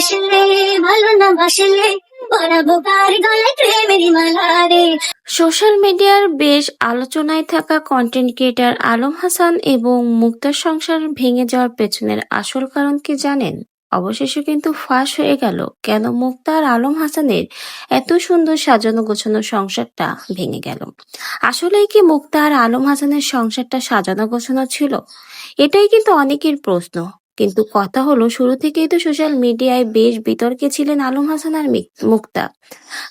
আসলে ভালো না বাসলে পরাবো কার গলায় প্রেমেরই মালা রে। সোশ্যাল মিডিয়ার বেশ আলোচনায় থাকা কন্টেন্ট ক্রিয়েটর আলম হাসান এবং মুক্তার সংসার ভেঙে যাওয়ার পেছনের আসল কারণ কি জানেন? অবশেষে কিন্তু ফাঁস হয়ে গেল কেন মুক্তা আর আলম হাসানের এত সুন্দর সাজানো গোছানো সংসারটা ভেঙে গেল। আসলেই কি মুক্তা আর আলম হাসানের সংসারটা সাজানো গোছানো ছিল? এটাই কিন্তু অনেকের প্রশ্ন। কিন্তু কথা হলো, শুরু থেকেই তো সোশ্যাল মিডিয়ায় বেশ বিতর্কে ছিলেন আলম হাসান আর মুক্তা।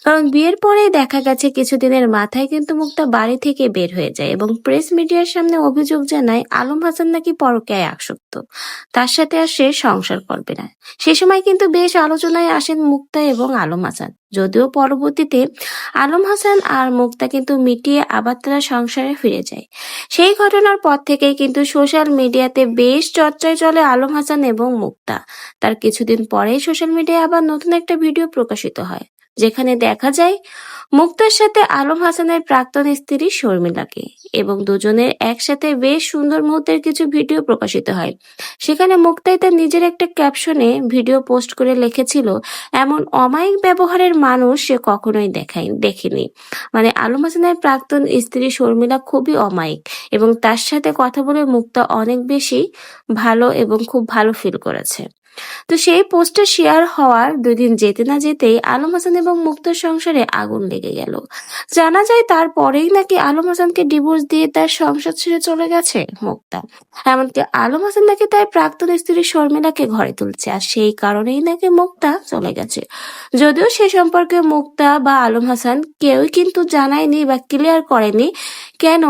কারণ বিয়ের পরেই দেখা গেছে কিছুদিনের মাথায় কিন্তু মুক্তা বাড়ি থেকে বের হয়ে যায় এবং প্রেস মিডিয়ার সামনে অভিযোগ জানায় আলম হাসান নাকি পরকীয়ায় আসক্ত, তার সাথে আর সে সংসার করবে না। সে সময় কিন্তু বেশ আলোচনায় আসেন মুক্তা এবং আলম হাসান, যদিও পরবর্তীতে আলম হাসান আর মুক্তা কিন্তু মিটিয়ে আবার তারা সংসারে ফিরে যায়। সেই ঘটনার পর থেকেই কিন্তু সোশ্যাল মিডিয়াতে বেশ চর্চায় চলে আলম হাসান এবং মুক্তা। তার কিছুদিন পরেই সোশ্যাল মিডিয়ায় আবার নতুন একটা ভিডিও প্রকাশিত হয়, যেখানে দেখা যায় মুক্তার সাথে আলম হাসানের প্রাক্তন স্ত্রী শর্মিলাকে, এবং দুজনের একসাথে বেশ সুন্দর মুহূর্তের কিছু ভিডিও প্রকাশিত হয়। সেখানে মুক্তাই তার নিজের একটা ক্যাপশনে ভিডিও পোস্ট করে লিখেছিল, এমন অমায়িক ব্যবহারের মানুষ সে কখনোই দেখেনি। মানে আলম হাসানের প্রাক্তন স্ত্রী শর্মিলা খুবই অমায়িক এবং তার সাথে কথা বলে মুক্তা অনেক বেশি ভালো এবং খুব ভালো ফিল করেছে। তো সেই পোস্টটা শেয়ার হওয়ার 2 দিন যেতে না যেতেই আলম হাসান এবং মুক্তার সংসারে আগুন লেগে গেল। জানা যায় তারপরেই নাকি আলম হাসানকে ডিভোর্স দিয়ে তার সংসার ছেড়ে চলে গেছে মুক্তা। এমনকি আলম হাসান নাকি তার প্রাক্তন স্ত্রী শর্মিলাকে ঘরে তুলছে, আর সেই কারণেই নাকি মুক্তা চলে গেছে। যদিও সে সম্পর্কে মুক্তা বা আলম হাসান কেউই কিন্তু জানায়নি বা ক্লিয়ার করেনি কেন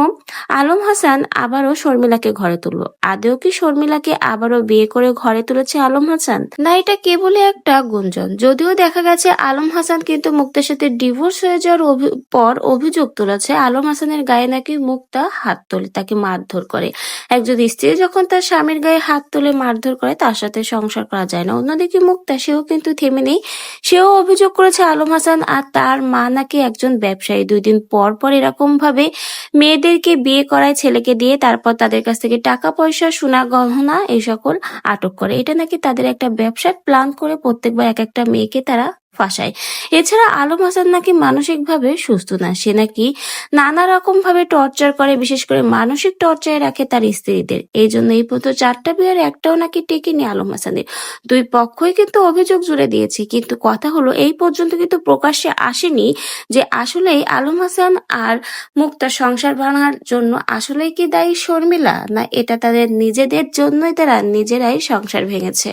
আলম হাসান আবারও শর্মিলাকে ঘরে তুললো। আদেও কি শর্মিলাকে আবারও বিয়ে করে ঘরে তুলেছে আলম হাসান, না এটা কেবলই একটা গুঞ্জন? যদিও দেখা গেছে আলম হাসান কিন্তু মুক্তার সাথে ডিভোর্স হয়ে যাওয়ার পর অভিযোগ তুলেছে আলম হাসানের গায়ে নাকি মুক্তা হাত তোলে, তাকে মারধর করে। একজন স্ত্রী যখন তার স্বামীর গায়ে হাত তুলে মারধর করে তার সাথে সংসার করা যায় না। অন্যদিকে মুক্তা, সেও কিন্তু থেমে নেই। সেও অভিযোগ করেছে আলম হাসান আর তার মা নাকি একজন ব্যবসায়ী 2 দিন পর পর এরকম ভাবে মেয়েদেরকে বিয়ে করায় ছেলেকে দিয়ে, তারপর তাদের কাছ থেকে টাকা পয়সা সোনা গহনা এই সকল আটক করে। এটা নাকি তাদের একটা ব্যবসার প্ল্যান করে প্রত্যেকবার এক একটা মেয়েকে তারা ফাঁসায়। এছাড়া আলম হাসান নাকি মানসিকভাবে সুস্থ না, সে নাকি নানা রকম ভাবে টর্চার করে, বিশেষ করে মানসিক টর্চারে রাখে তার স্ত্রীদের। এই জন্য এই পর্যন্ত 4টা বিয়ের একটাও নাকি টেকেনি আলম হাসানের। 2 পক্ষই কিন্তু অভিযোগ জুড়ে দিয়েছে, কিন্তু কথা হলো এই পর্যন্ত কিন্তু প্রকাশ্যে আসেনি যে আসলেই আলম হাসান আর মুক্তার সংসার ভাঙার জন্য আসলেই কি দায়ী শর্মিলা, না এটা তাদের নিজেদের জন্যই তারা নিজেরাই সংসার ভেঙেছে।